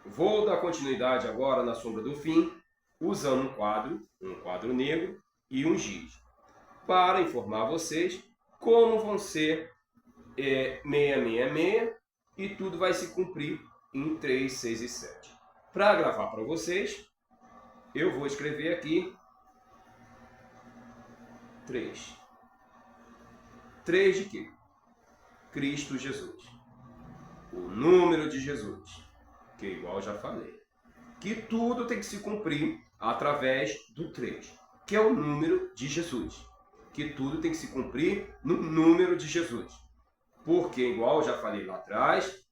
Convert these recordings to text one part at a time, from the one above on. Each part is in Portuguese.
Vou dar continuidade agora na sombra do fim, usando um quadro negro e um giz, para informar vocês como vão ser 666 e tudo vai se cumprir em 3, 6 e 7. Para gravar para vocês, eu vou escrever aqui 3. 3 de quê? Cristo Jesus. O número de Jesus, que igual eu já falei. Que tudo tem que se cumprir através do 3, que é o número de Jesus. Que tudo tem que se cumprir no número de Jesus. Porque, igual eu já falei lá atrás,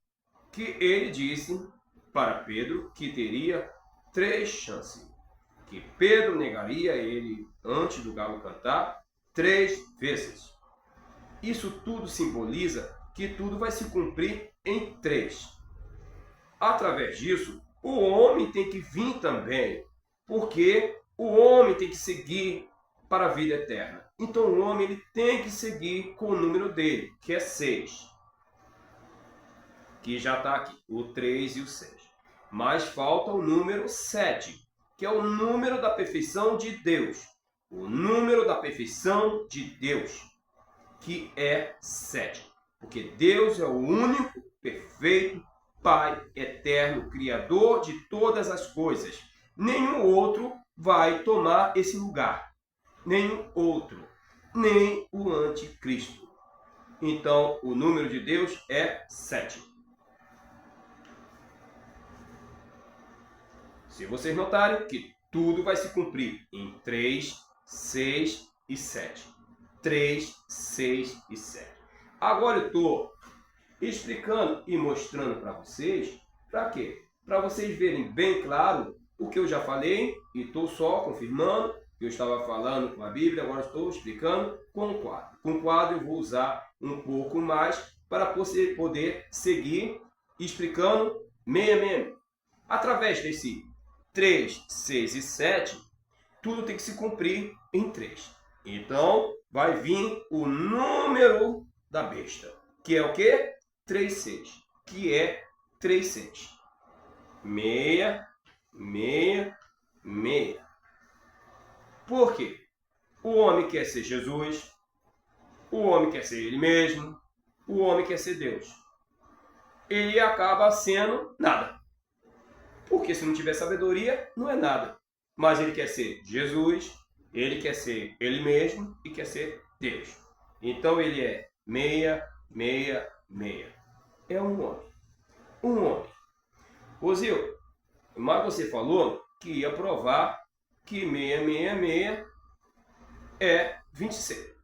que ele disse para Pedro que teria 3 chances. Que Pedro negaria ele antes do galo cantar 3 vezes. Isso tudo simboliza que tudo vai se cumprir em 3. Através disso, o homem tem que vir também, porque o homem tem que seguir para a vida eterna. Então o homem ele tem que seguir com o número dele, que é 6. Que já está aqui, o 3 e o 6. Mas falta o número 7, que é o número da perfeição de Deus. O número da perfeição de Deus, que é 7. Porque Deus é o único, perfeito, Pai eterno, Criador de todas as coisas. Nenhum outro vai tomar esse lugar. Nenhum outro. Nem o anticristo. Então, o número de Deus é 7. Se vocês notarem que tudo vai se cumprir em 3, 6 e 7. 3, 6 e 7. Agora eu estou explicando e mostrando para vocês, para quê? Para vocês verem bem claro o que eu já falei e estou só confirmando que eu estava falando com a Bíblia, agora estou explicando com o quadro. Com o quadro eu vou usar um pouco mais para você poder seguir explicando 666. Através desse 3, 6 e 7, tudo tem que se cumprir em 3. Então, vai vir o número da besta, que é o quê? 3, 6, que é 3, 6. 6, 6, 6. Por quê? O homem quer ser Jesus, o homem quer ser ele mesmo, o homem quer ser Deus. Ele acaba sendo nada. Porque se não tiver sabedoria, não é nada. Mas ele quer ser Jesus, ele quer ser ele mesmo e quer ser Deus. Então ele é 6, 6, 6. É um homem. Um homem. Rosil, mas você falou que ia provar que 666 é 26.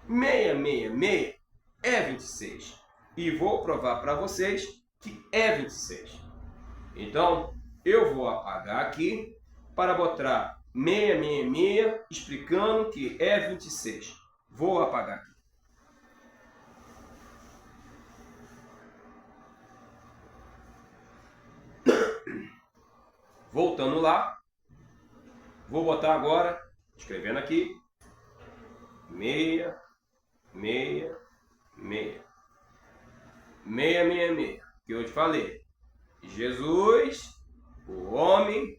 666 é 26. E vou provar para vocês que é 26. Então, eu vou apagar aqui para botar 666 explicando que é 26. Vou apagar aqui. Voltando lá, vou botar agora, escrevendo aqui, 6, 6, 6. 666, que eu te falei. Jesus, o homem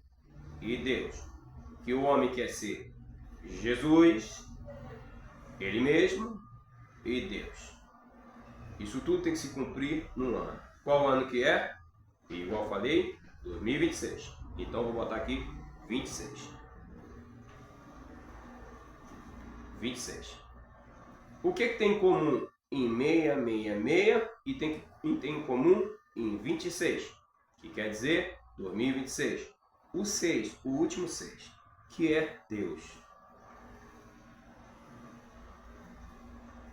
e Deus. Que o homem quer ser Jesus, ele mesmo e Deus. Isso tudo tem que se cumprir num ano. Qual ano que é? Igual falei, 2026. Então vou botar aqui 26. 26. O que tem em comum em 666 e tem em comum em 26? Que quer dizer 2026. O 6, o último 6, que é Deus.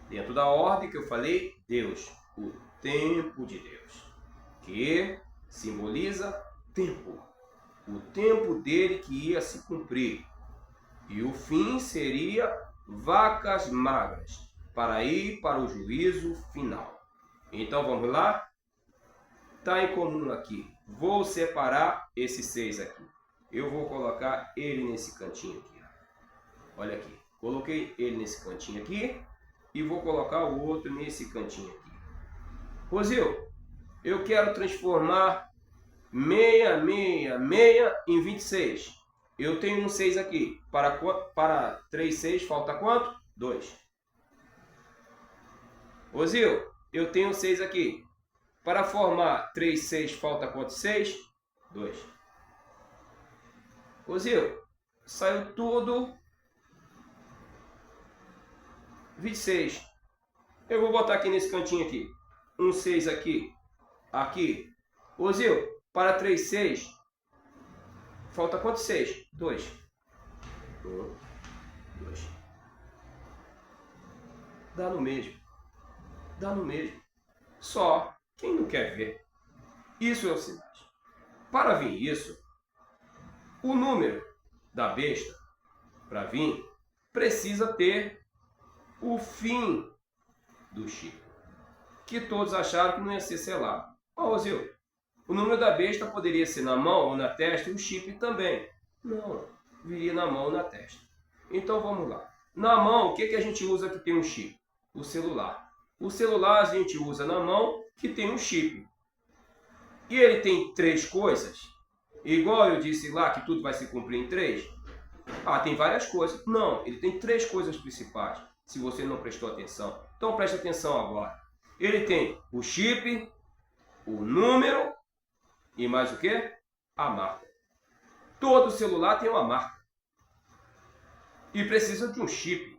Dentro da ordem que eu falei, Deus, o tempo de Deus, que simboliza tempo. O tempo dele que ia se cumprir. E o fim seria vacas magras, para ir para o juízo final. Então vamos lá? Está em comum aqui. Vou separar esse 6 aqui. Eu vou colocar ele nesse cantinho aqui. Olha aqui. Coloquei ele nesse cantinho aqui e vou colocar o outro nesse cantinho aqui. Rosil, eu quero transformar 666 em 26. Eu tenho um 6 aqui. Para 3, 6, falta quanto? 2. Ozil, eu tenho 6 aqui. Para formar 3, 6, falta quanto? 6? 2. Ozil, saiu tudo 26. Eu vou botar aqui nesse cantinho aqui. Um 6 aqui. Aqui. Ozil, para 3, 6. Falta quanto 6? 2. 1, 2. Dá no mesmo. Dá no mesmo. Só quem não quer ver. Isso é o sinais. Para vir isso, o número da besta, para vir, precisa ter o fim do chip. Que todos acharam que não ia ser selado. Ó, Ozil, o número da besta poderia ser na mão ou na testa e o chip também. Não, viria na mão ou na testa. Então vamos lá. Na mão, o que a gente usa que tem um chip? O celular. O celular a gente usa na mão que tem um chip. E ele tem 3 coisas. Igual eu disse lá que tudo vai se cumprir em 3. Ah, tem várias coisas. Não, ele tem 3 coisas principais. Se você não prestou atenção. Então preste atenção agora. Ele tem o chip, o número e mais o quê? A marca. Todo celular tem uma marca. E precisa de um chip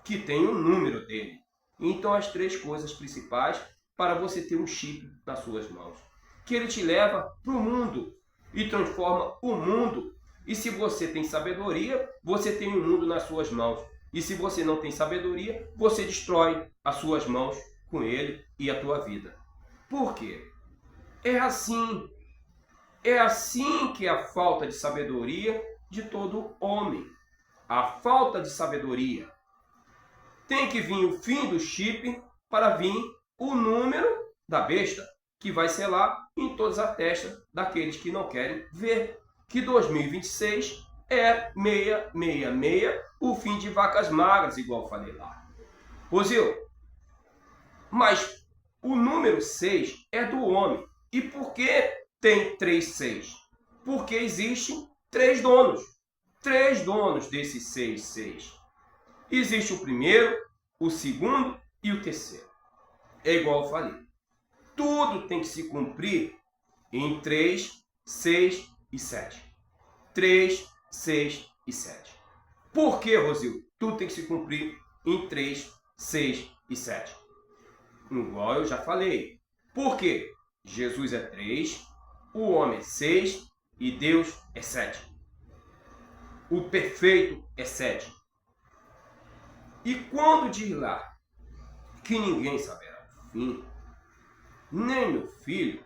que tem o número dele. Então as 3 coisas principais para você ter um chip nas suas mãos. Que ele te leva para o mundo e transforma o mundo. E se você tem sabedoria, você tem um mundo nas suas mãos. E se você não tem sabedoria, você destrói as suas mãos com ele e a tua vida. Por quê? É assim que é a falta de sabedoria de todo homem. A falta de sabedoria. Tem que vir o fim do chip para vir o número da besta, que vai selar em todas as testas daqueles que não querem ver que 2026 é 666, o fim de vacas magras, igual eu falei lá. Ozil, mas o número 6 é do homem. E por que tem 3 6? Porque existem 3 donos. 3 donos desses 6 6. Existe o primeiro, o segundo e o terceiro. É igual eu falei. Tudo tem que se cumprir em 3, 6 e 7. 3, 6 e 7. Por que, Rosil? Tudo tem que se cumprir em 3, 6 e 7. Igual eu já falei. Por quê? Jesus é 3, o homem é 6 e Deus é 7. O perfeito é 7. E quando diz lá que ninguém saberá o fim, nem meu filho,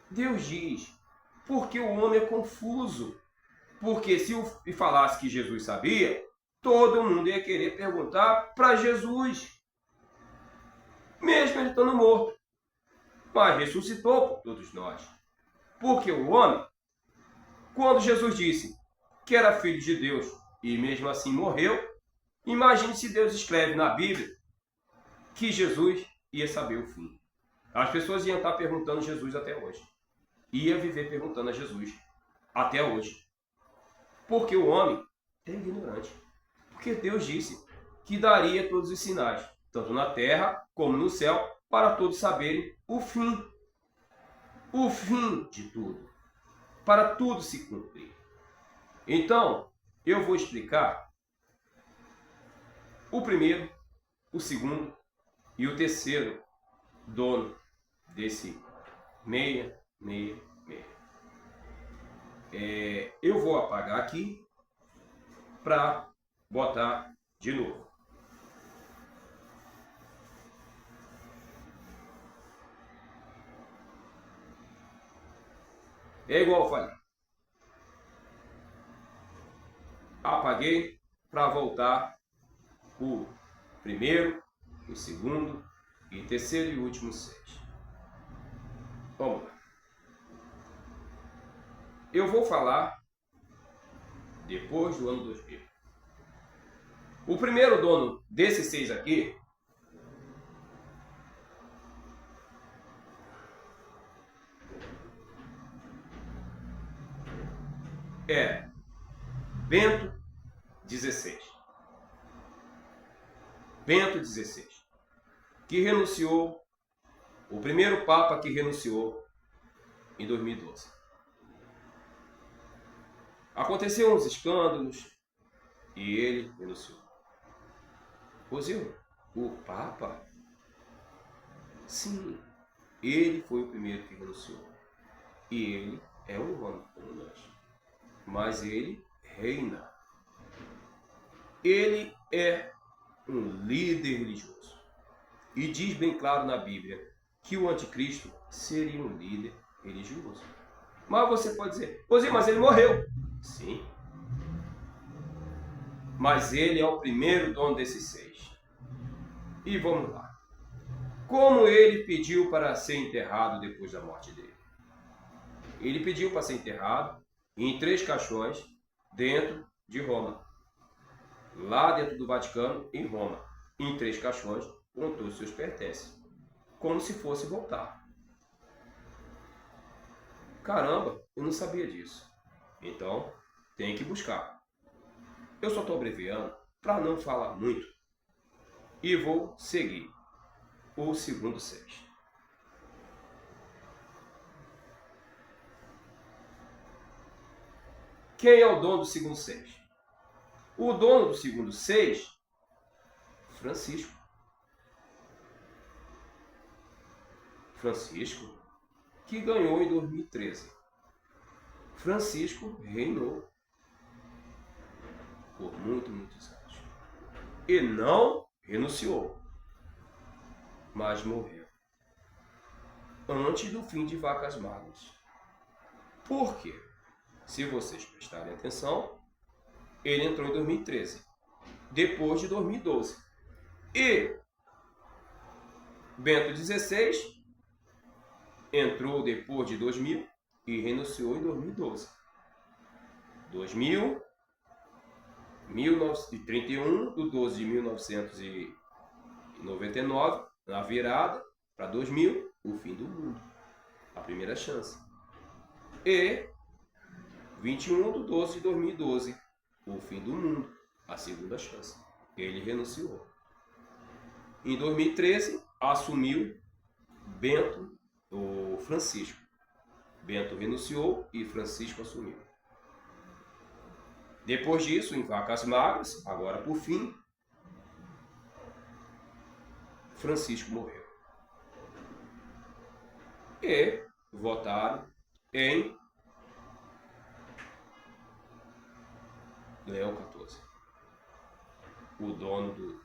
Deus diz, porque o homem é confuso. Porque se eu falasse que Jesus sabia, todo mundo ia querer perguntar para Jesus. Mesmo ele estando morto. Mas ressuscitou por todos nós. Porque o homem, quando Jesus disse que era filho de Deus e mesmo assim morreu, imagine se Deus escreve na Bíblia que Jesus ia saber o fim. As pessoas iam estar perguntando a Jesus até hoje. Ia viver perguntando a Jesus até hoje. Porque o homem é ignorante. Porque Deus disse que daria todos os sinais, tanto na terra como no céu, para todos saberem o fim. O fim de tudo. Para tudo se cumprir. Então, eu vou explicar o primeiro, o segundo e o terceiro dono desse 666. Eu vou apagar aqui para botar de novo. É igual eu falei. Apaguei para voltar o primeiro, o segundo e terceiro e último 6. Vamos lá. Eu vou falar depois do ano 2000. O primeiro dono desse 6 aqui é Bento XVI. Bento XVI, que renunciou, o primeiro Papa que renunciou em 2012. Aconteceram uns escândalos e ele renunciou. Rosil, o Papa? Sim, ele foi o primeiro que renunciou. E ele é um homem como nós. Mas ele reina. Ele é um líder religioso. E diz bem claro na Bíblia que o anticristo seria um líder religioso. Mas você pode dizer, Rosil, mas ele morreu. Sim. Mas ele é o primeiro dono desses 6. E vamos lá. Como ele pediu para ser enterrado depois da morte dele? Ele pediu para ser enterrado em 3 caixões dentro de Roma. Lá dentro do Vaticano, em Roma. Em 3 caixões com todos os seus pertences. Como se fosse voltar. Caramba, eu não sabia disso. Então, tem que buscar. Eu só estou abreviando para não falar muito. E vou seguir o segundo 6. Quem é o dono do segundo 6? O dono do segundo 6, Francisco. Francisco, que ganhou em 2013. Francisco reinou por muitos anos. E não renunciou, mas morreu antes do fim de Vacas Magras. Por quê? Se vocês prestarem atenção, ele entrou em 2013, depois de 2012. E Bento XVI entrou depois de 2000 e renunciou em 2012. 1931, do 12 de 1999, na virada para 2000, o fim do mundo, a primeira chance. E 21 de 12 de 2012, o fim do mundo, a segunda chance. Ele renunciou. Em 2013, assumiu Bento, o Francisco. Bento renunciou e Francisco assumiu. Depois disso, em Vacas Magras, agora por fim, Francisco morreu. E votaram em Leão XIV, o dono do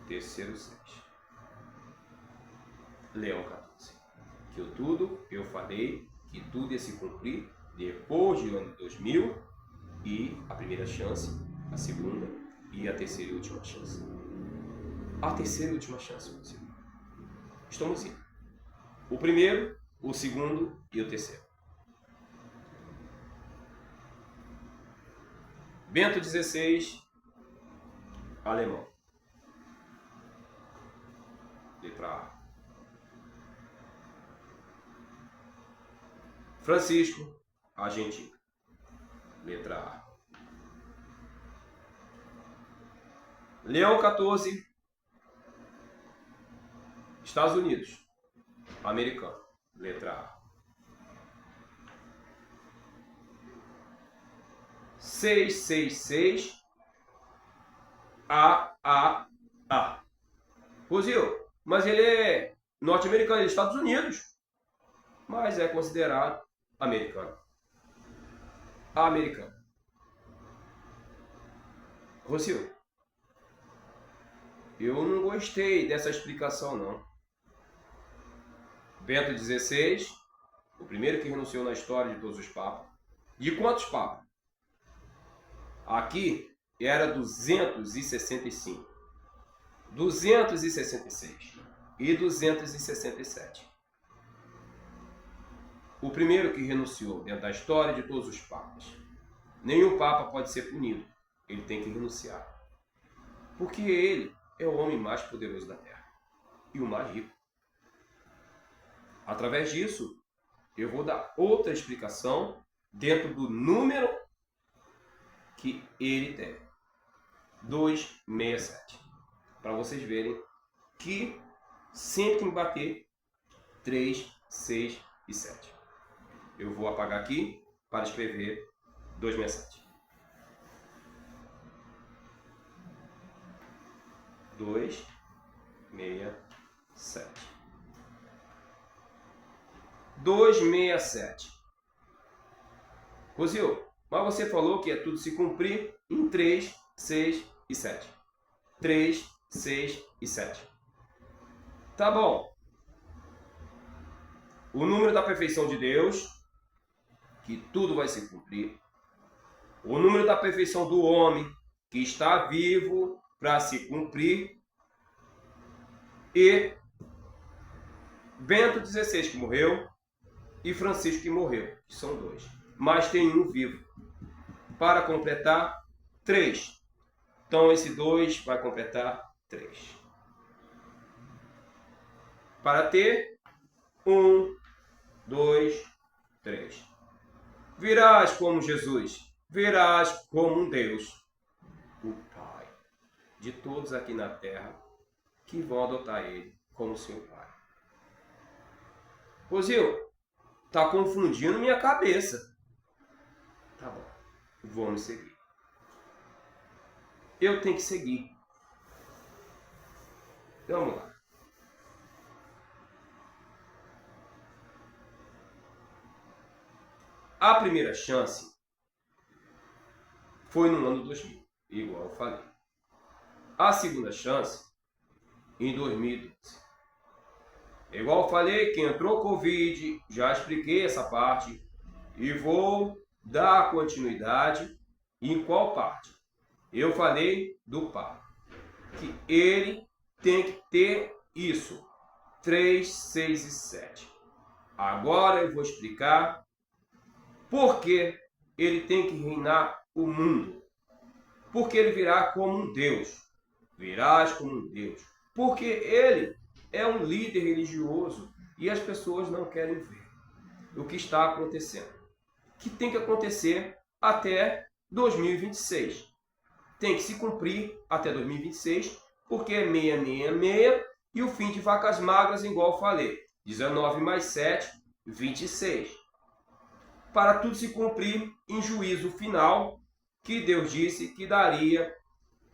terceiro 6. Leão XIV. Que eu falei que tudo ia se cumprir depois do ano 2000 e a primeira chance, a segunda e a terceira e última chance. A terceira e última chance, meu senhor. Estamos indo. O primeiro, o segundo e o terceiro. Bento XVI, alemão. Letra A. Francisco, argentino. Letra A. Leão XIV, Estados Unidos. Americano. Letra A. 666 AAA. Rosil, mas ele é norte-americano, ele é Estados Unidos. Mas é considerado americano. Americano. Rosil, eu não gostei dessa explicação, não. Bento XVI, o primeiro que renunciou na história de todos os papas. De quantos papas? Aqui era 265, 266 e 267. O primeiro que renunciou dentro da história de todos os papas. Nenhum papa pode ser punido. Ele tem que renunciar. Porque ele é o homem mais poderoso da Terra. E o mais rico. Através disso, eu vou dar outra explicação dentro do número que ele tem. 267. Para vocês verem que sempre tem que bater 3, 6 e 7. Eu vou apagar aqui para escrever 267. 267. 267. Rosil, mas você falou que é tudo se cumprir em 3, 6 e 7. 3, 6 e 7. Tá bom. O número da perfeição de Deus, que tudo vai se cumprir. O número da perfeição do homem, que está vivo para se cumprir. E Bento XVI, que morreu, e Francisco, que morreu, que são 2. Mas tem um vivo. Para completar, 3. Então, esse 2 vai completar 3. Para ter 1, 2, 3. Virás como Jesus, virás como um Deus, o Pai de todos aqui na terra, que vão adotar ele como seu Pai. Rosil, tá confundindo minha cabeça. Tá bom, vamos seguir. Eu tenho que seguir. Vamos lá. A primeira chance foi no ano 2000, igual eu falei. A segunda chance em 2012. Igual eu falei, que entrou Covid, já expliquei essa parte e vou dar continuidade. Em qual parte? Eu falei do Pai, que ele tem que ter isso, 3, 6 e 7. Agora eu vou explicar por que ele tem que reinar o mundo. Porque ele virá como um Deus. Virás como um Deus. Porque ele é um líder religioso e as pessoas não querem ver o que está acontecendo. Que tem que acontecer até 2026. Tem que se cumprir até 2026, porque é 666 e o fim de vacas magras, igual eu falei. 19 mais 7, 26. Para tudo se cumprir em juízo final, que Deus disse que daria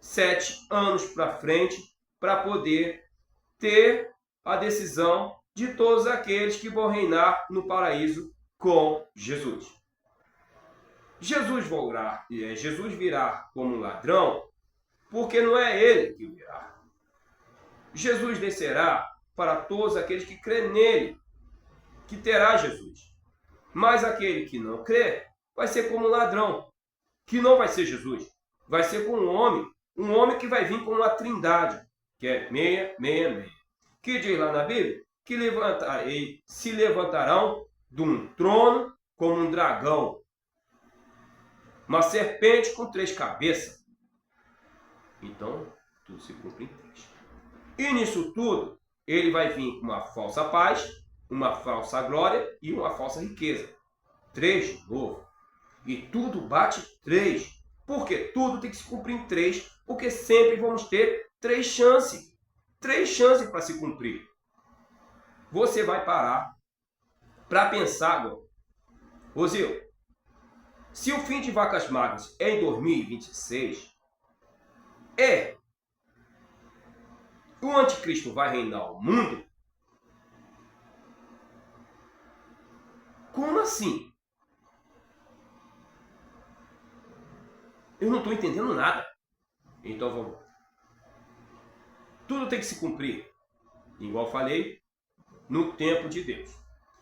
7 anos para frente para poder ter a decisão de todos aqueles que vão reinar no paraíso com Jesus. Jesus virá como um ladrão, porque não é ele que virá. Jesus descerá para todos aqueles que crêem nele, que terá Jesus. Mas aquele que não crê vai ser como um ladrão, que não vai ser Jesus. Vai ser como um homem que vai vir com uma trindade, que é 666. Que diz lá na Bíblia que se levantarão de um trono como um dragão, uma serpente com 3 cabeças. Então, tudo se cumpre em 3. E nisso tudo, ele vai vir com uma falsa paz, uma falsa glória e uma falsa riqueza. 3 de novo. E tudo bate 3. Porque tudo tem que se cumprir em 3. Porque sempre vamos ter 3 chances. 3 chances para se cumprir. Você vai parar para pensar agora. Rosil, se o fim de vacas magras é em 2026, o anticristo vai reinar o mundo? Como assim? Eu não estou entendendo nada. Então vamos lá. Tudo tem que se cumprir, igual falei, no tempo de Deus.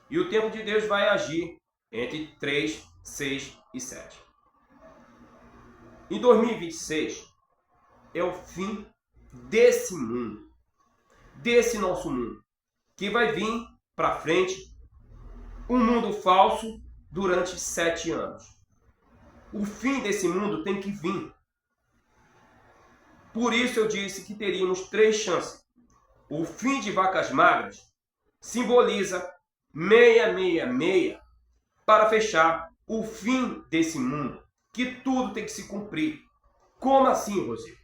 E o tempo de Deus vai agir entre 3, 6 e 7. Em 2026 é o fim desse mundo, desse nosso mundo, que vai vir para frente um mundo falso durante 7 anos. O fim desse mundo tem que vir. Por isso eu disse que teríamos 3 chances. O fim de vacas magras simboliza 666 para fechar o fim desse mundo, que tudo tem que se cumprir. Como assim, Rosê?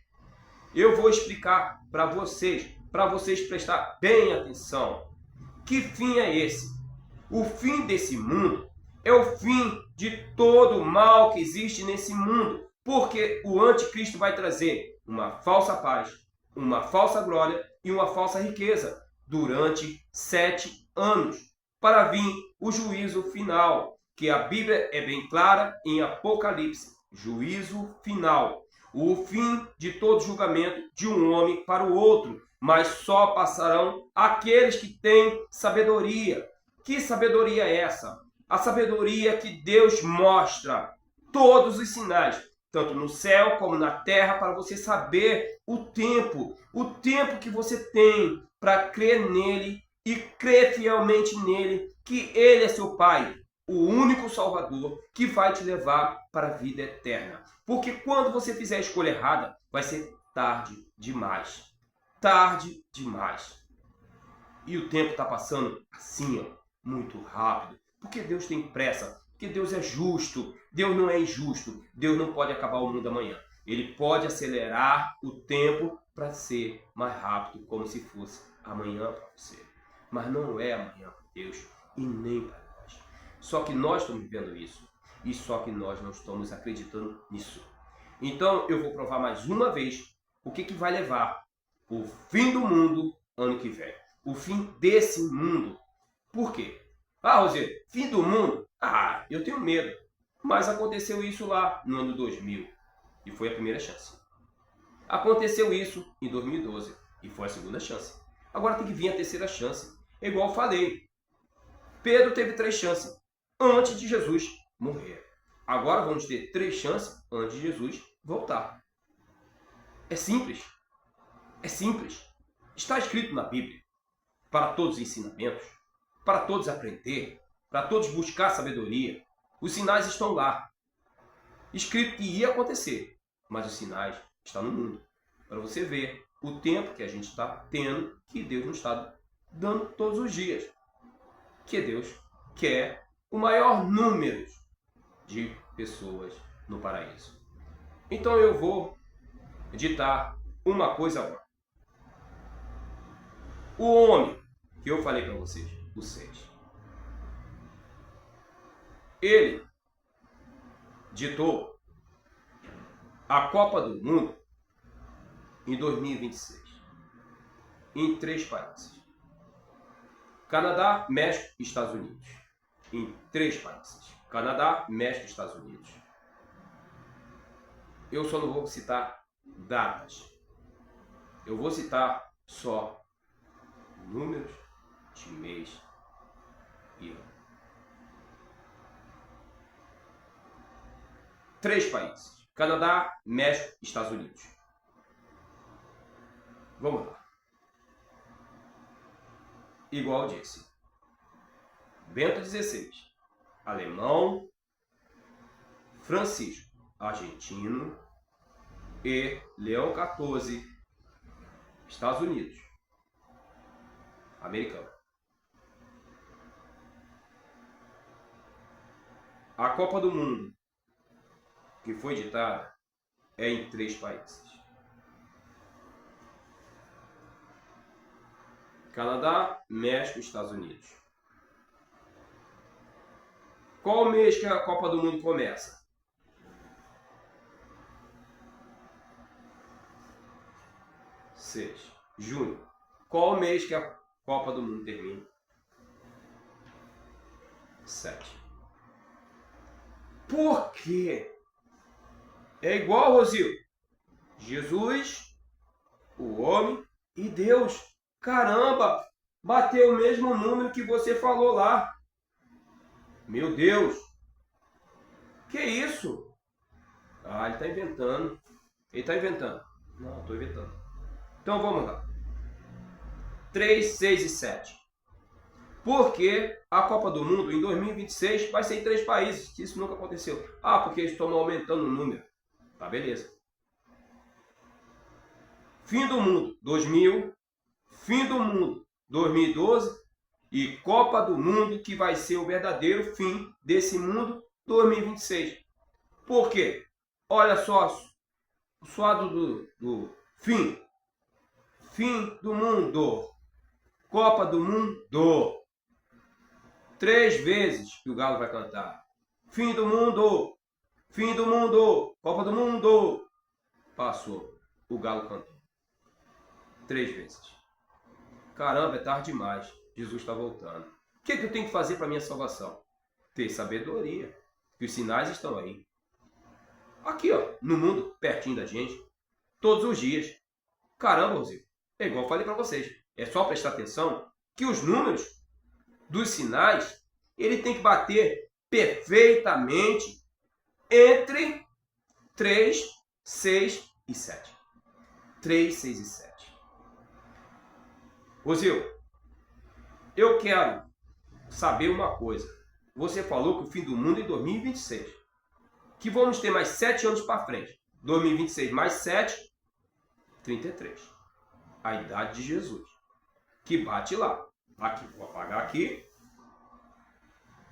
Eu vou explicar para vocês prestar bem atenção. Que fim é esse? O fim desse mundo é o fim de todo o mal que existe nesse mundo, porque o anticristo vai trazer uma falsa paz, uma falsa glória e uma falsa riqueza durante 7 anos, para vir o juízo final, que a Bíblia é bem clara em Apocalipse, juízo final, o fim de todo julgamento de um homem para o outro, mas só passarão aqueles que têm sabedoria. Que sabedoria é essa? A sabedoria que Deus mostra todos os sinais, tanto no céu como na terra, para você saber o tempo que você tem para crer nele e crer fielmente nele, que ele é seu Pai, o único Salvador que vai te levar para a vida eterna. Porque quando você fizer a escolha errada, vai ser tarde demais. Tarde demais. E o tempo está passando assim, ó, muito rápido. Porque Deus tem pressa. Porque Deus é justo. Deus não é injusto. Deus não pode acabar o mundo amanhã. Ele pode acelerar o tempo para ser mais rápido, como se fosse amanhã para você. Mas não é amanhã para Deus e nem para nós. Só que nós estamos vivendo isso. E só que nós não estamos acreditando nisso. Então eu vou provar mais uma vez o que vai levar o fim do mundo ano que vem. O fim desse mundo. Por quê? Ah, Rosê, fim do mundo? Ah, eu tenho medo. Mas aconteceu isso lá no ano 2000 e foi a primeira chance. Aconteceu isso em 2012 e foi a segunda chance. Agora tem que vir a terceira chance. É igual eu falei. Pedro teve 3 chances antes de Jesus morrer. Agora vamos ter 3 chances antes de Jesus voltar. É simples. É simples. Está escrito na Bíblia. Para todos os ensinamentos. Para todos aprender. Para todos buscar sabedoria. Os sinais estão lá. Escrito que ia acontecer. Mas os sinais estão no mundo. Para você ver o tempo que a gente está tendo, que Deus nos está dando todos os dias. Que Deus quer o maior número de pessoas no paraíso. Então eu vou ditar uma coisa agora. O homem que eu falei para vocês, o 6, ele ditou a Copa do Mundo em 2026 em 3 países. Canadá, México e Estados Unidos. Em 3 países. Canadá, México e Estados Unidos. Eu só não vou citar datas. Eu vou citar só números de mês e ano. 3 países. Canadá, México e Estados Unidos. Vamos lá. Igual eu disse. Bento XVI, alemão. Francisco, argentino. E Leão XIV, Estados Unidos, americano. A Copa do Mundo que foi ditada é em 3 países. Canadá, México e Estados Unidos. Qual mês que a Copa do Mundo começa? Junho. Qual mês que a Copa do Mundo termina? 7. Por quê? É igual, Rosil. Jesus, o homem e Deus. Caramba, bateu o mesmo número que você falou lá. Meu Deus. Que isso? Ah, ele está inventando. Ele está inventando. Não, estou inventando. Então vamos lá. 3, 6 e 7. Porque a Copa do Mundo em 2026 vai ser em 3 países, que isso nunca aconteceu. Ah, porque eles estão aumentando o número. Tá, beleza. Fim do Mundo 2000, Fim do Mundo 2012 e Copa do Mundo, que vai ser o verdadeiro fim desse mundo 2026. Por quê? Olha só, o suado do fim. Fim do mundo. Copa do Mundo. 3 vezes que o Galo vai cantar. Fim do mundo. Fim do mundo. Copa do Mundo. Passou. O Galo cantou. 3 vezes. Caramba, é tarde demais. Jesus está voltando. O que eu tenho que fazer para minha salvação? Ter sabedoria. Que os sinais estão aí. Aqui, ó, no mundo, pertinho da gente. Todos os dias. Caramba, Rosio. É igual eu falei para vocês. É só prestar atenção que os números dos sinais, ele tem que bater perfeitamente entre 3, 6 e 7. 3, 6 e 7. Rosio, eu quero saber uma coisa. Você falou que o fim do mundo é em 2026. Que vamos ter mais 7 anos para frente. 2026 mais 7, 33. A idade de Jesus. Que bate lá. Aqui, vou apagar aqui.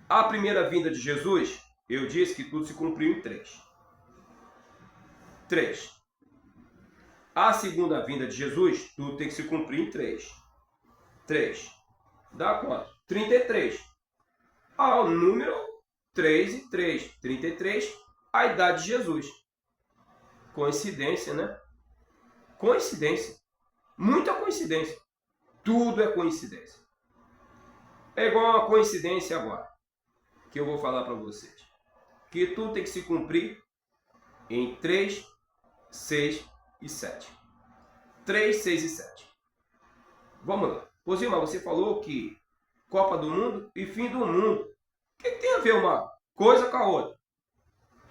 A primeira vinda de Jesus, eu disse que tudo se cumpriu em 3. 3. A segunda vinda de Jesus, tudo tem que se cumprir em 3. 3. Dá quanto? 33. O número 3 e 3. 33, a idade de Jesus. Coincidência, né? Coincidência. Muita coincidência. Tudo é coincidência. É igual uma coincidência agora, que eu vou falar para vocês. Que tudo tem que se cumprir em 3, 6 e 7. 3, 6 e 7. Vamos lá. Rosilmar, você falou que Copa do Mundo e fim do mundo. O que tem a ver uma coisa com a outra?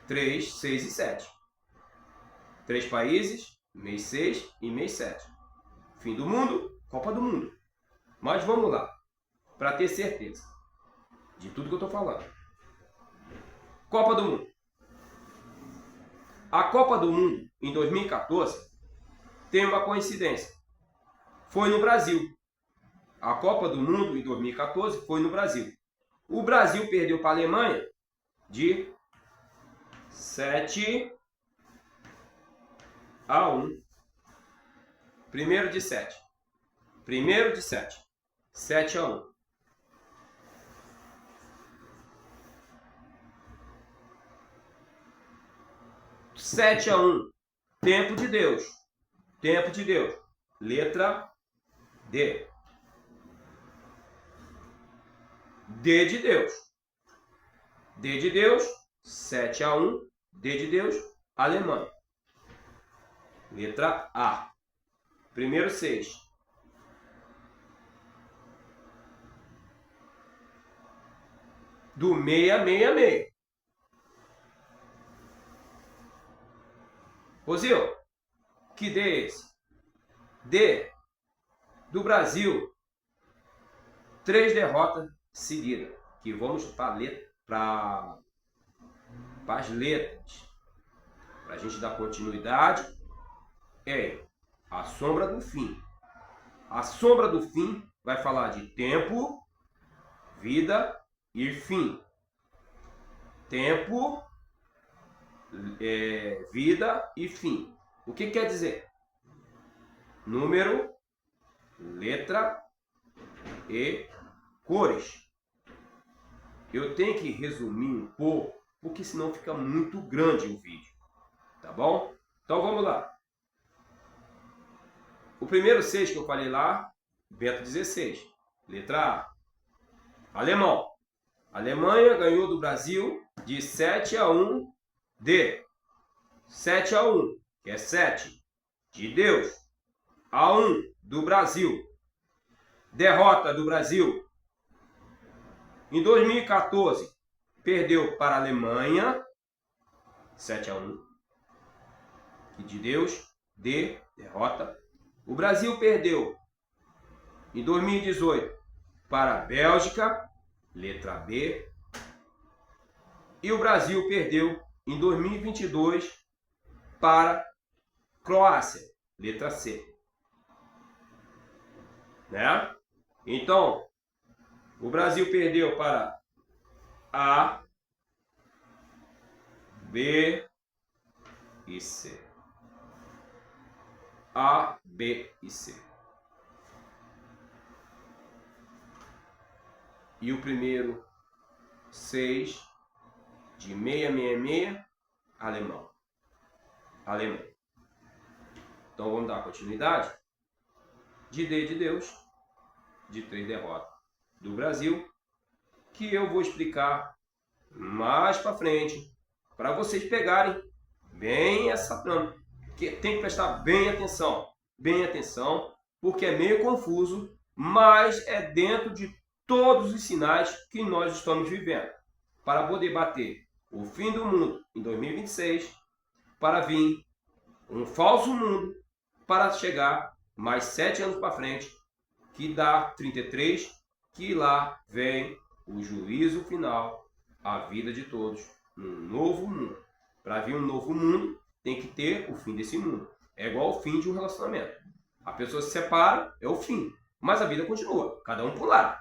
3, 6 e 7. 3 países, mês 6 e mês 7. Fim do mundo, Copa do Mundo. Mas vamos lá, para ter certeza de tudo que eu estou falando. Copa do Mundo. A Copa do Mundo, em 2014, tem uma coincidência. Foi no Brasil. A Copa do Mundo, em 2014, foi no Brasil. O Brasil perdeu para a Alemanha de 7 a 1. Primeiro de 7. Primeiro de 7. 7 a 1. Sete a 1. Tempo de Deus. Tempo de Deus. Letra D. D de Deus. D de Deus. 7 a 1. D de Deus. Alemanha. Letra A. Primeiro 6. Do 666. Rosil, que D é esse? D do Brasil. 3 derrotas seguidas. Que vamos para as letras. Para a gente dar continuidade. É a sombra do fim. A sombra do fim vai falar de tempo, vida e fim. Tempo, vida e fim. O que quer dizer? Número, letra e cores. Eu tenho que resumir um pouco, porque senão fica muito grande o vídeo. Tá bom? Então vamos lá. O primeiro 6 que eu falei lá, Bento 16. Letra A. Alemão. Alemanha ganhou do Brasil de 7 a 1. D. 7 a 1, que é 7. De Deus. A 1 do Brasil. Derrota do Brasil. Em 2014, perdeu para a Alemanha. 7 a 1. E de Deus. D. Derrota. O Brasil perdeu em 2018 para a Bélgica, letra B. E o Brasil perdeu em 2022 para Croácia, letra C. Né? Então, o Brasil perdeu para A, B e C. A, B e C. E o primeiro, 6 de 666, alemão. Alemão. Então vamos dar continuidade. De D de Deus, de 3 derrotas do Brasil, que eu vou explicar mais para frente, para vocês pegarem bem essa trama. Que tem que prestar bem atenção, porque é meio confuso, mas é dentro de todos os sinais que nós estamos vivendo, para poder bater o fim do mundo em 2026, para vir um falso mundo, para chegar mais 7 anos para frente, que dá 33, que lá vem o juízo final, a vida de todos, num novo mundo. Para vir um novo mundo, tem que ter o fim desse mundo. É igual ao fim de um relacionamento. A pessoa se separa, é o fim. Mas a vida continua, cada um por lado.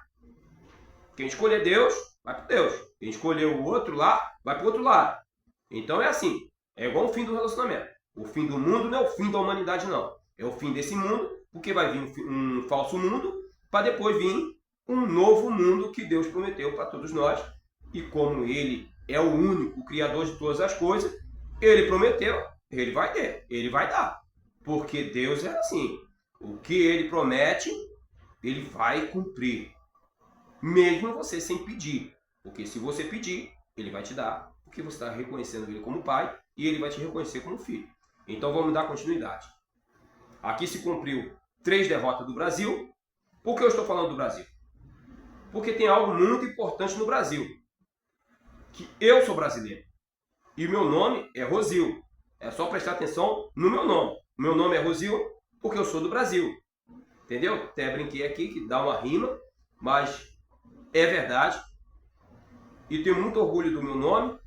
Quem escolher Deus, vai para Deus. Quem escolher o outro lá, vai para o outro lado. Então é assim, é igual o fim do relacionamento. O fim do mundo não é o fim da humanidade, não. É o fim desse mundo, porque vai vir um falso mundo, para depois vir um novo mundo que Deus prometeu para todos nós. E como Ele é o único Criador de todas as coisas, Ele prometeu, Ele vai ter, Ele vai dar. Porque Deus é assim. O que Ele promete, Ele vai cumprir. Mesmo você sem pedir. Porque se você pedir, Ele vai te dar. Porque você está reconhecendo Ele como Pai e Ele vai te reconhecer como Filho. Então vamos dar continuidade. Aqui se cumpriu 3 derrotas do Brasil. Por que eu estou falando do Brasil? Porque tem algo muito importante no Brasil. Que eu sou brasileiro. E o meu nome é Rosil. É só prestar atenção no meu nome. Meu nome é Rosil porque eu sou do Brasil. Entendeu? Até brinquei aqui que dá uma rima, mas é verdade. E tenho muito orgulho do meu nome.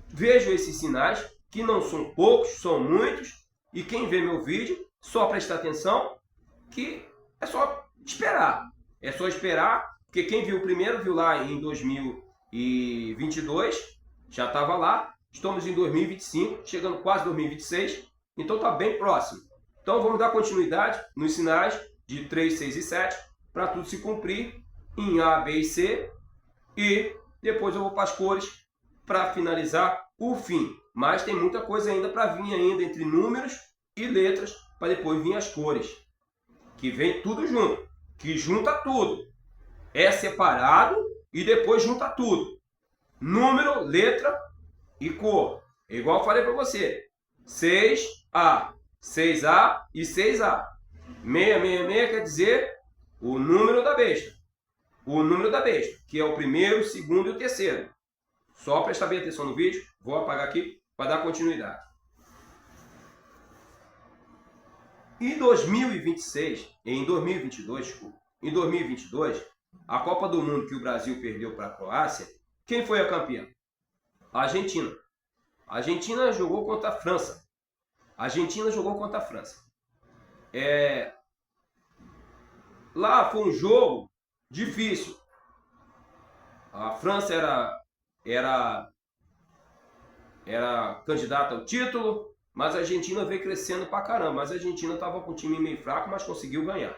Vejo esses sinais, que não são poucos, são muitos. E quem vê meu vídeo, só prestar atenção, que é só esperar. É só esperar, porque quem viu o primeiro, viu lá em 2022, já estava lá. Estamos em 2025, chegando quase 2026, então está bem próximo. Então vamos dar continuidade nos sinais de 3, 6 e 7, para tudo se cumprir em A, B e C. E depois eu vou para as cores, para finalizar o fim. Mas tem muita coisa ainda para vir ainda entre números e letras, para depois vir as cores. Que vem tudo junto, que junta tudo. É separado e depois junta tudo. Número, letra e cor. Igual eu falei para você. 6A, 6A e 6A. 666 quer dizer o número da besta. O número da besta, que é o primeiro, o segundo e o terceiro. Só prestar bem atenção no vídeo. Vou apagar aqui para dar continuidade. Em 2026, em 2022, desculpa, em 2022, a Copa do Mundo que o Brasil perdeu para a Croácia, quem foi a campeã? A Argentina. A Argentina jogou contra a França. A Argentina jogou contra a França. Lá foi um jogo difícil. A França era candidata ao título, mas a Argentina veio crescendo pra caramba. Mas a Argentina estava com um time meio fraco, mas conseguiu ganhar.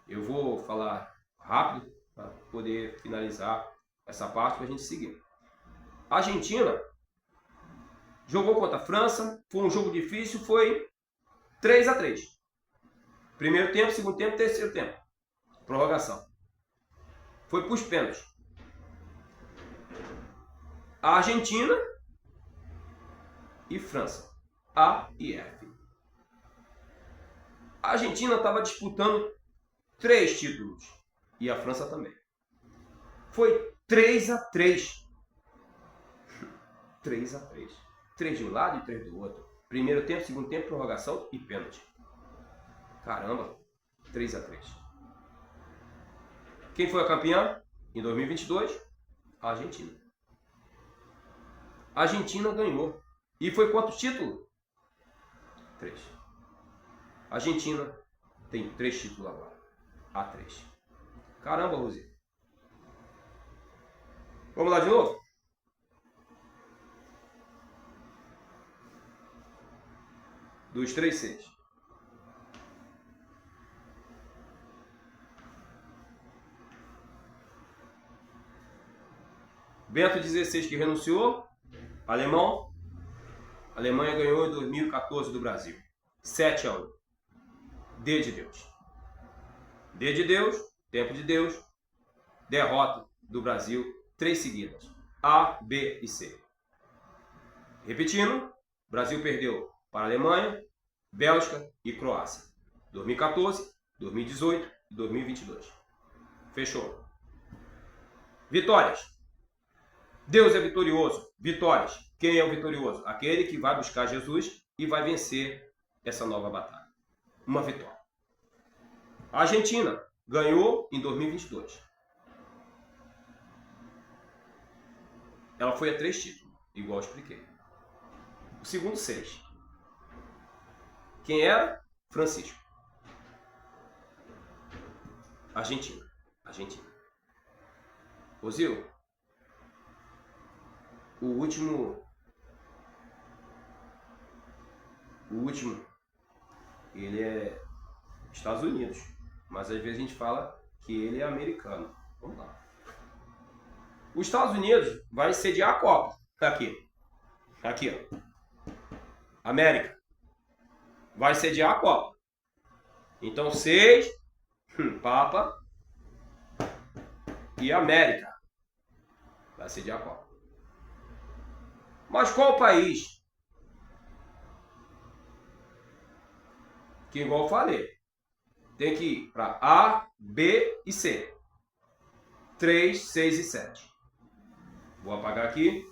Eu vou falar rápido para poder finalizar essa parte para a gente seguir. A Argentina jogou contra a França, foi um jogo difícil, foi 3-3. Primeiro tempo, segundo tempo, terceiro tempo. Prorrogação. Foi para os pênaltis. A Argentina e França. A e F. A Argentina estava disputando 3 títulos. E a França também. Foi 3-3. 3-3. 3 de um lado e 3 do outro. Primeiro tempo, segundo tempo, prorrogação e pênalti. Caramba, 3-3. Quem foi a campeã? Em 2022, a Argentina. A Argentina ganhou. E foi quantos títulos? 3. A Argentina tem 3 títulos agora. A3. Caramba, Rosi. Vamos lá de novo? dos 3 Cs. Bento XVI que renunciou, alemão. A Alemanha ganhou em 2014 do Brasil. 7-1. D de Deus. D de Deus, tempo de Deus, derrota do Brasil, 3 seguidas. A, B e C. Repetindo, Brasil perdeu para a Alemanha, Bélgica e Croácia. 2014, 2018 e 2022. Fechou. Vitórias. Deus é vitorioso. Vitórias. Quem é o vitorioso? Aquele que vai buscar Jesus e vai vencer essa nova batalha. Uma vitória. A Argentina ganhou em 2022. Ela foi a 3 títulos, igual eu expliquei. O segundo, 6. Quem era? Francisco. Argentina. Ozil, o último, ele é Estados Unidos, mas às vezes a gente fala que ele é americano. Vamos lá. Os Estados Unidos vai sediar a Copa. Aqui, ó. América vai sediar a Copa. Então 6, Papa e América vai sediar a Copa. Mas qual país que, igual eu falei, tem que ir para A, B e C. 3, 6 e 7. Vou apagar aqui.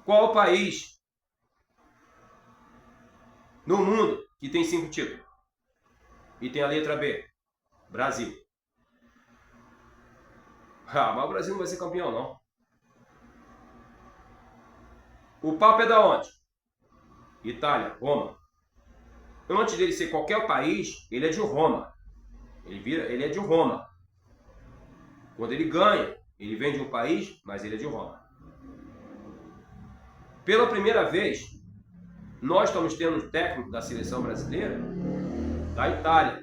Qual país no mundo que tem 5 títulos? E tem a letra B? Brasil. Ah, mas o Brasil não vai ser campeão, não. O Papa é da onde? Itália, Roma. Antes dele ser qualquer país, ele é de Roma. Ele é de Roma. Quando ele ganha, ele vem de um país, mas ele é de Roma. Pela primeira vez, nós estamos tendo um técnico da seleção brasileira da Itália,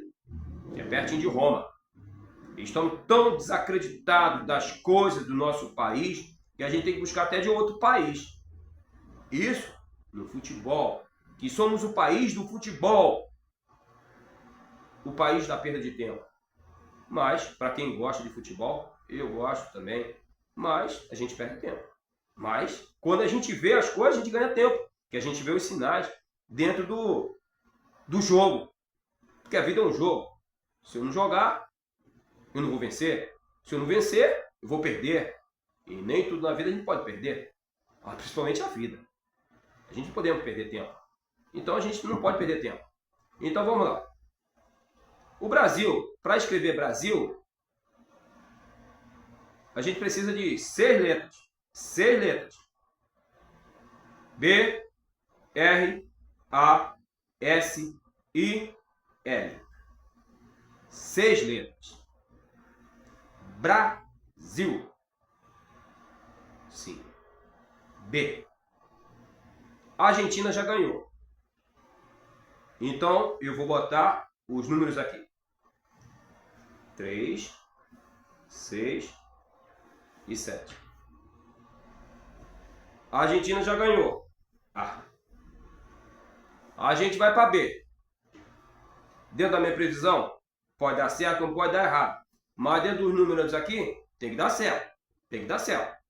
que é pertinho de Roma. Eles estão tão desacreditados das coisas do nosso país que a gente tem que buscar até de outro país. Isso no futebol, que somos o país do futebol, o país da perda de tempo. Mas, para quem gosta de futebol, eu gosto também, mas a gente perde tempo. Mas, quando a gente vê as coisas, a gente ganha tempo, porque a gente vê os sinais dentro do jogo. Porque a vida é um jogo. Se eu não jogar, eu não vou vencer. Se eu não vencer, eu vou perder. E nem tudo na vida a gente pode perder. Principalmente a vida. A gente não podemos perder tempo. Então a gente não pode perder tempo. Então vamos lá. O Brasil, para escrever Brasil, a gente precisa de 6 letras. 6 letras. B, R, A, S, I, L. 6 letras. Brasil. Sim. B. A Argentina já ganhou. Então, eu vou botar os números aqui. 3, 6 e 7. A Argentina já ganhou. A. A gente vai para B. Dentro da minha previsão, pode dar certo, não pode dar errado. Mas dentro dos números aqui, tem que dar certo. Tem que dar certo.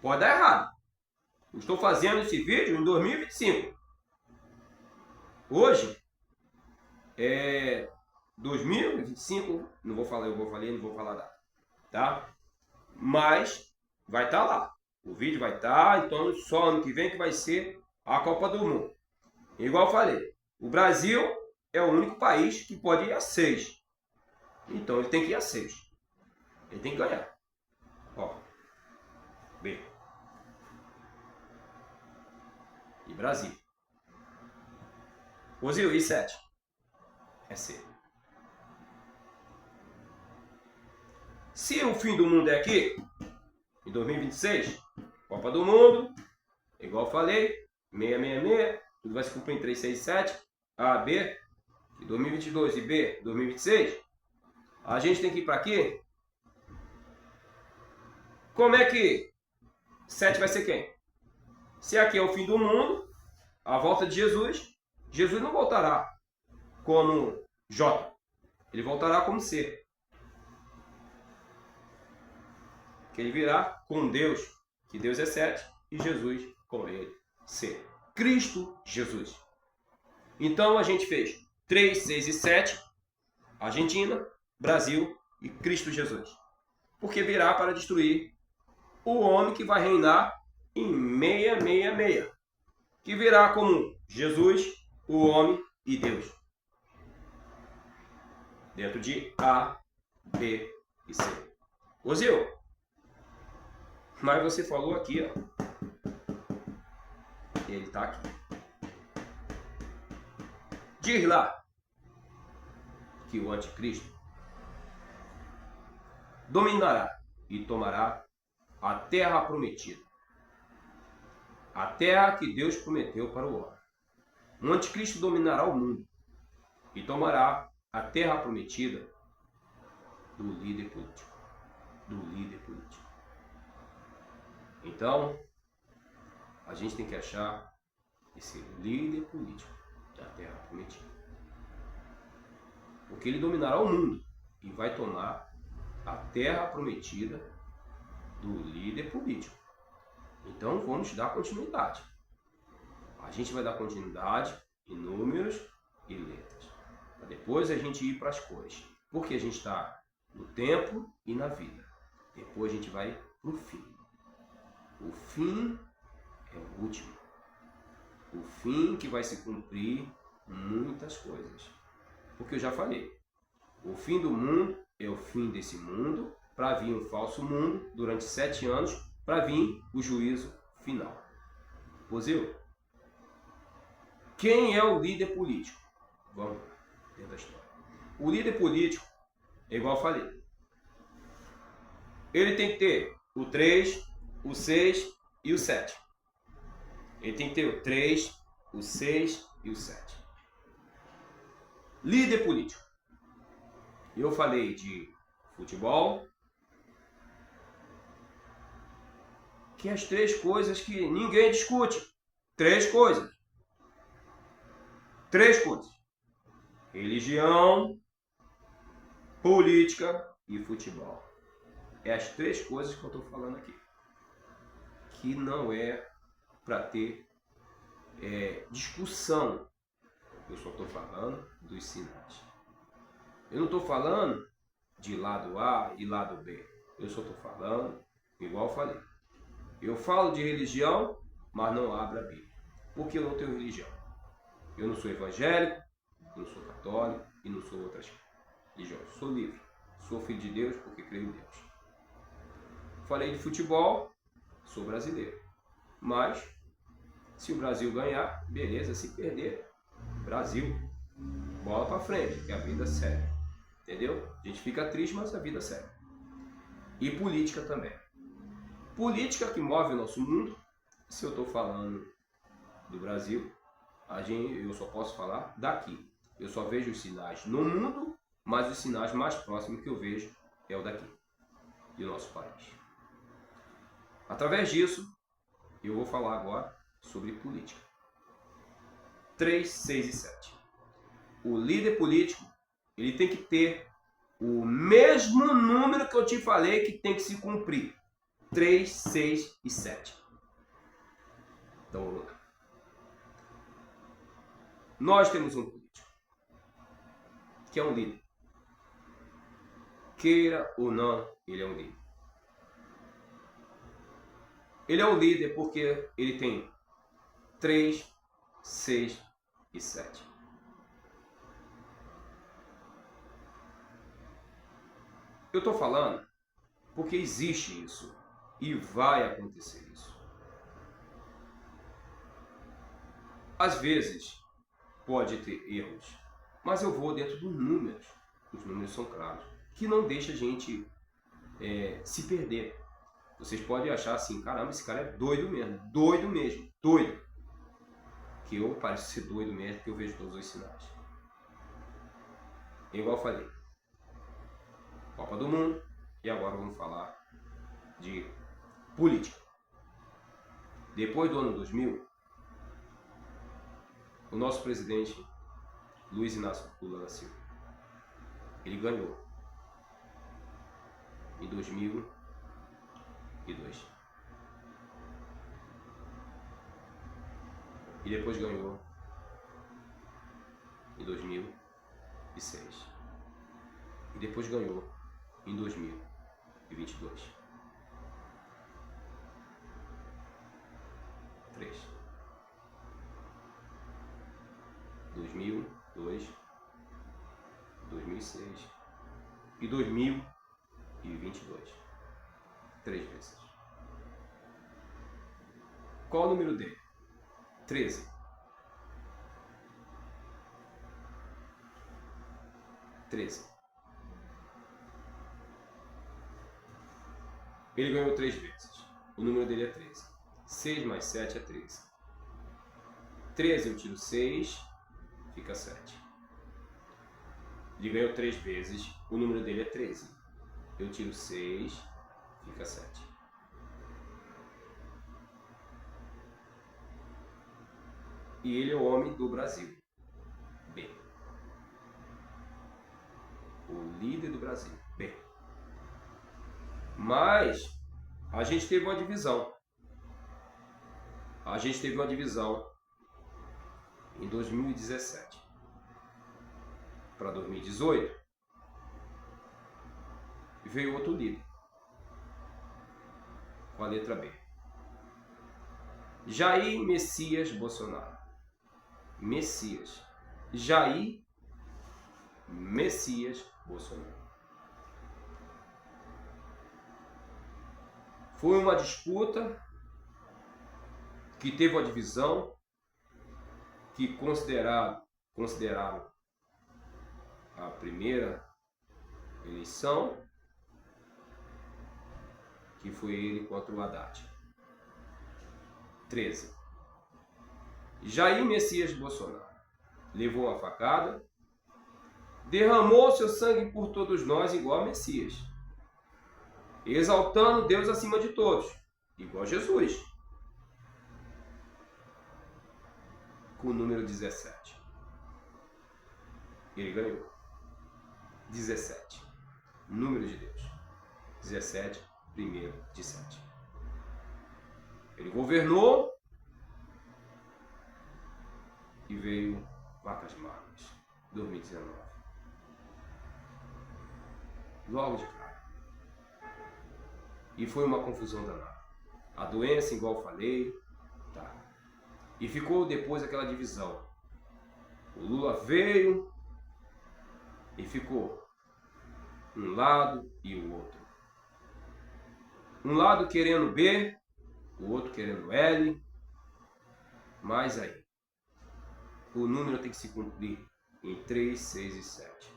Pode dar errado. Eu estou fazendo esse vídeo em 2025. Hoje é 2025. Não vou falar, não vou falar nada. Tá? Mas vai estar lá. O vídeo vai estar, então só ano que vem que vai ser a Copa do Mundo. Igual eu falei, o Brasil é o único país que pode ir a 6. Então ele tem que ir a 6. Ele tem que ganhar. Ó. B. E Brasil. Ozil, e 7? É C. Se o fim do mundo é aqui, em 2026, Copa do Mundo, igual eu falei, 666, tudo vai se cumprir em 3, 6 e 7. A, B, de 2022 e B, 2026. A gente tem que ir para aqui. Como é que 7 vai ser quem? Se aqui é o fim do mundo, a volta de Jesus, Jesus não voltará como J, ele voltará como C. Que ele virá com Deus, que Deus é 7, e Jesus com ele, C. Cristo Jesus. Então a gente fez 3, 6 e 7, Argentina, Brasil e Cristo Jesus. Porque virá para destruir o homem que vai reinar em 666, que virá como Jesus, o homem e Deus. Dentro de A, B e C. Ô Zil, mas você falou aqui, ó. Ele está aqui. Diz lá que o anticristo dominará e tomará a terra prometida. A terra que Deus prometeu para o homem. O anticristo dominará o mundo e tomará a terra prometida do líder político. Do líder político. Então, a gente tem que achar esse líder político da terra prometida. Porque ele dominará o mundo e vai tomar a terra prometida do líder político. Então vamos dar continuidade. A gente vai dar continuidade em números e letras. Para depois a gente ir para as cores. Porque a gente está no tempo e na vida. Depois a gente vai para o fim. O fim é o último. O fim que vai se cumprir muitas coisas. Porque eu já falei. O fim do mundo é o fim desse mundo, para vir um falso mundo durante 7 anos, para vir o juízo final. Poseu, quem é o líder político? Vamos lá, dentro da história. O líder político, é igual eu falei, ele tem que ter o 3, o 6 e o 7. Ele tem que ter o 3, o 6 e o 7. Líder político. Eu falei de futebol, que é as 3 coisas que ninguém discute. 3 coisas. 3 coisas. Religião, política e futebol. É as 3 coisas que eu estou falando aqui. Que não é para ter discussão. Eu só estou falando dos sinais. Eu não estou falando de lado A e lado B. Eu só estou falando, igual eu falei. Eu falo de religião, mas não abro a Bíblia. Porque eu não tenho religião. Eu não sou evangélico, não sou católico e não sou outras religiões. Sou livre. Sou filho de Deus porque creio em Deus. Falei de futebol, sou brasileiro. Mas, se o Brasil ganhar, beleza. Se perder, Brasil. Bola pra frente, que a vida segue. Entendeu? A gente fica triste, mas a vida segue. E política também. Política que move o nosso mundo. Se eu estou falando do Brasil, eu só posso falar daqui. Eu só vejo os sinais no mundo, mas os sinais mais próximos que eu vejo é o daqui, do nosso país. Através disso, eu vou falar agora sobre política. 3, 6 e 7. O líder político, ele tem que ter o mesmo número que eu te falei que tem que se cumprir. 3, 6 e 7. Então vamos lá. Nós temos um político, que é um líder. Queira ou não, ele é um líder. Ele é um líder porque ele tem 3, 6 e 7. Eu estou falando porque existe isso e vai acontecer isso. Às vezes pode ter erros, mas eu vou dentro dos números. Os números são claros, que não deixa a gente se perder. Vocês podem achar assim, caramba, esse cara é doido mesmo, doido mesmo, doido. que eu pareço ser doido mesmo, porque eu vejo todos os sinais. Igual eu falei, Copa do Mundo, e agora vamos falar de política. Depois do ano 2000, o nosso presidente Luiz Inácio Lula da Silva, ele ganhou em 2002. E depois ganhou em 2006. E depois ganhou em 2022. 3. 2002, 2006 e 2022. 3 vezes. Qual o número dele? 13. 13. Ele ganhou 3 vezes. O número dele é 13. 6 mais 7 é 13. 13 eu tiro 6, fica 7. Ele ganhou 3 vezes. O número dele é 13. Eu tiro 6, fica 7. E ele é o homem do Brasil. B. O líder do Brasil. B. Mas a gente teve uma divisão. A gente teve uma divisão em 2017 para 2018. Veio outro líder com a letra B. Jair Messias Bolsonaro. Messias. Jair Messias Bolsonaro. Foi uma disputa que teve uma divisão, que consideraram a primeira eleição, que foi ele contra o Haddad. 13. Jair Messias Bolsonaro levou uma facada, derramou seu sangue por todos nós igual a Messias, exaltando Deus acima de todos, igual a Jesus, com o número 17. Ele ganhou. 17. Número de Deus. 17, primeiro de 7. Ele governou e veio vacas magras. 2019. Logo de cara. E foi uma confusão danada. A doença, igual eu falei, tá. E ficou depois aquela divisão. O Lula veio e ficou um lado e o outro. Um lado querendo B, o outro querendo L. Mas aí, o número tem que se cumprir em 3, 6 e 7.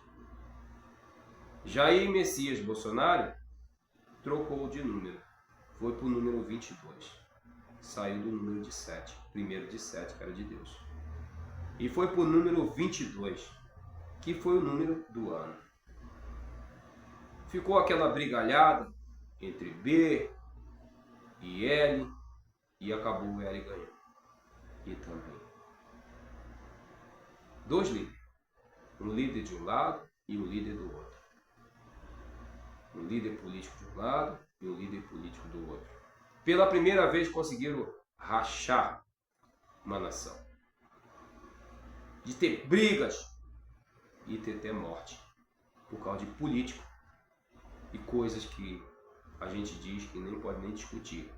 Jair Messias Bolsonaro trocou de número. Foi para o número 22. Saiu do número de 7. Primeiro de 7, que era de Deus. E foi para o número 22, que foi o número do ano. Ficou aquela brigalhada entre B e L, e acabou o L ganhando. E também 2 líderes. Um líder de um lado e um líder do outro. Um líder político de um lado e um líder político do outro. Pela primeira vez conseguiram rachar uma nação. De ter brigas e ter até morte. Por causa de político e coisas que a gente diz que nem pode nem discutir.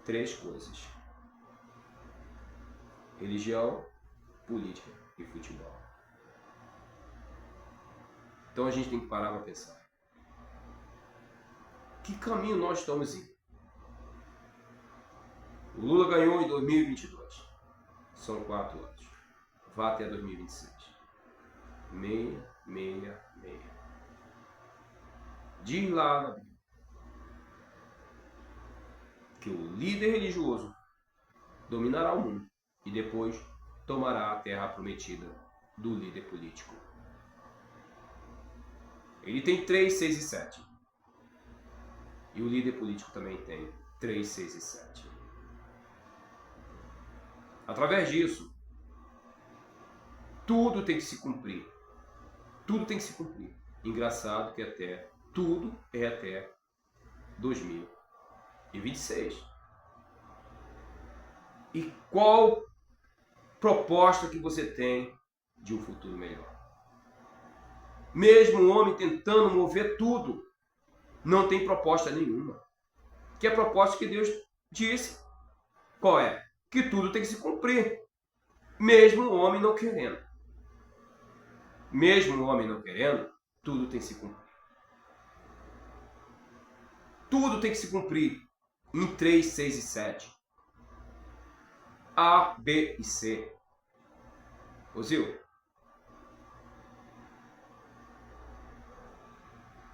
3 coisas: religião, política e futebol. Então a gente tem que parar para pensar. Que caminho nós estamos indo? O Lula ganhou em 2022. São 4 anos. Vá até 2026. 666. Diz lá na Bíblia que o líder religioso dominará o mundo e depois tomará a terra prometida do líder político. Ele tem 3, 6 e 7. E o líder político também tem 3, 6 e 7. Através disso, tudo tem que se cumprir. Tudo tem que se cumprir. Engraçado que tudo é até 2026. E qual proposta que você tem de um futuro melhor? Mesmo o homem tentando mover tudo, não tem proposta nenhuma. Que é a proposta que Deus disse. Qual é? Que tudo tem que se cumprir. Mesmo o homem não querendo. Mesmo o homem não querendo, tudo tem que se cumprir. Tudo tem que se cumprir em 3, 6 e 7. A, B e C. Ozil,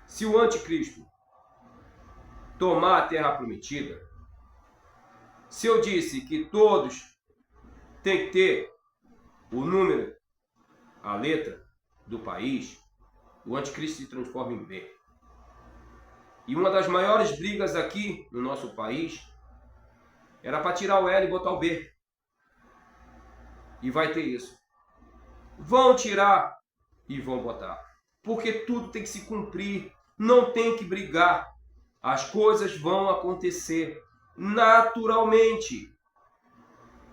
se o anticristo tomar a terra prometida, se eu disse que todos têm que ter o número, a letra do país, o anticristo se transforma em B. E uma das maiores brigas aqui no nosso país era para tirar o L e botar o B. E vai ter isso. Vão tirar e vão botar. Porque tudo tem que se cumprir. Não tem que brigar. As coisas vão acontecer naturalmente.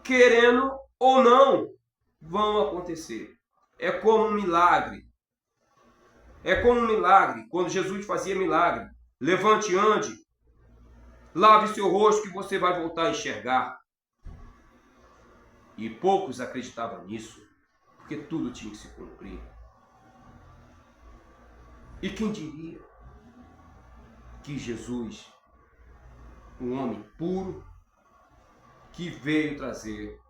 Querendo ou não, vão acontecer. É como um milagre. É como um milagre. Quando Jesus fazia milagre. Levante e ande. Lave seu rosto que você vai voltar a enxergar. E poucos acreditavam nisso. Porque tudo tinha que se cumprir. E quem diria que Jesus, um homem puro, que veio trazer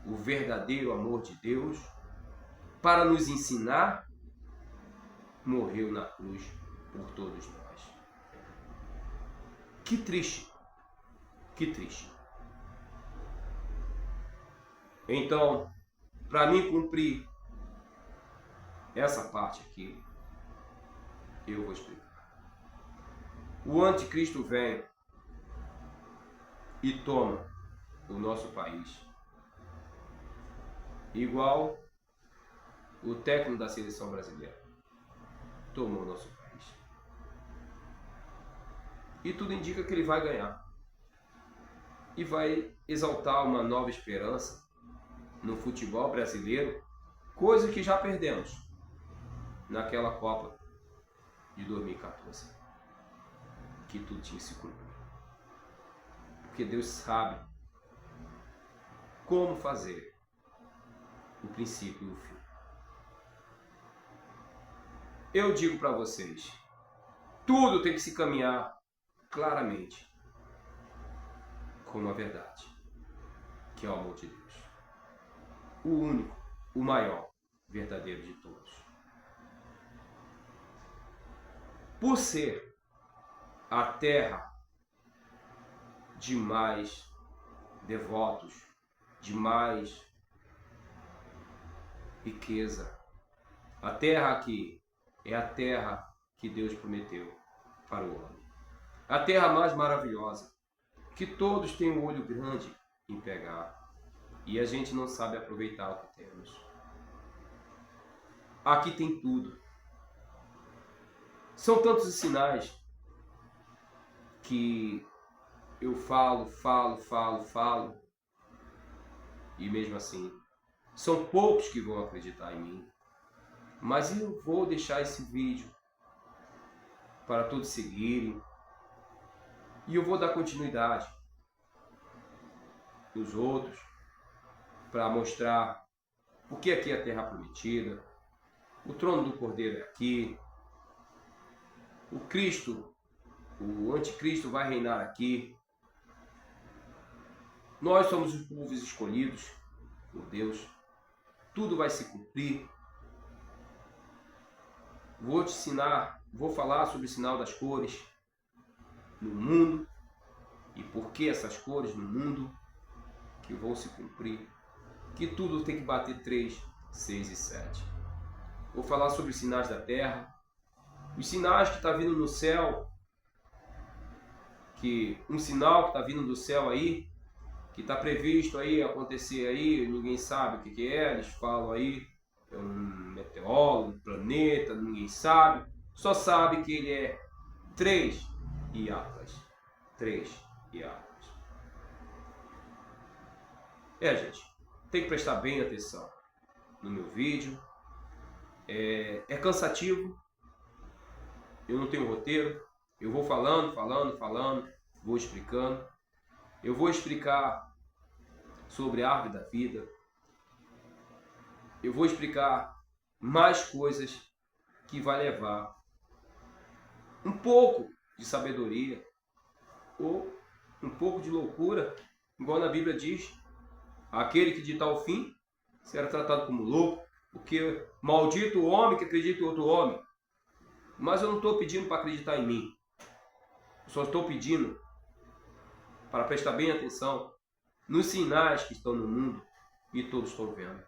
o verdadeiro amor de Deus para nos ensinar, morreu na cruz por todos nós. Que triste. Que triste. Então, para mim cumprir essa parte aqui, eu vou explicar. O anticristo vem e toma o nosso país. Igual o técnico da seleção brasileira tomou o nosso país. E tudo indica que ele vai ganhar. E vai exaltar uma nova esperança no futebol brasileiro, coisa que já perdemos naquela Copa de 2014. Que tudo tinha que se cumprir. Porque Deus sabe como fazer o princípio e o fim. Eu digo para vocês, tudo tem que se caminhar claramente com a verdade, que é o amor de Deus. O único, o maior, verdadeiro de todos. Por ser a terra de mais devotos, de mais riqueza, a terra aqui é a terra que Deus prometeu para o homem. A terra mais maravilhosa, que todos têm um olho grande em pegar. E a gente não sabe aproveitar o que temos. Aqui tem tudo. São tantos os sinais que eu falo. E mesmo assim, são poucos que vão acreditar em mim. Mas eu vou deixar esse vídeo para todos seguirem. E eu vou dar continuidade nos outros, para mostrar o que aqui é a terra prometida, o trono do Cordeiro é aqui, o Cristo, o anticristo vai reinar aqui, nós somos os povos escolhidos por Deus, tudo vai se cumprir. Vou te ensinar, vou falar sobre o sinal das cores no mundo e por que essas cores no mundo que vão se cumprir. que tudo tem que bater 3, 6 e 7. Vou falar sobre os sinais da terra, os sinais que está vindo no céu, que um sinal que está vindo do céu aí, que está previsto aí acontecer aí, ninguém sabe o que é, eles falam aí, é um meteoro, um planeta, ninguém sabe, só sabe que ele é 3 iatas. 3 iatas. Gente, tem que prestar bem atenção no meu vídeo. É cansativo, eu não tenho roteiro, eu vou falando, vou explicando. Eu vou explicar sobre a árvore da vida. Eu vou explicar mais coisas que vai levar um pouco de sabedoria ou um pouco de loucura, igual na Bíblia diz, aquele que de tal fim será tratado como louco, porque maldito o homem que acredita em outro homem. Mas eu não estou pedindo para acreditar em mim, eu só estou pedindo para prestar bem atenção nos sinais que estão no mundo e todos estão vendo.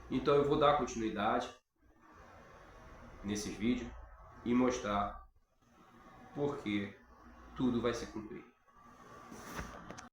Então eu vou dar continuidade nesse vídeo e mostrar porque tudo vai se cumprir.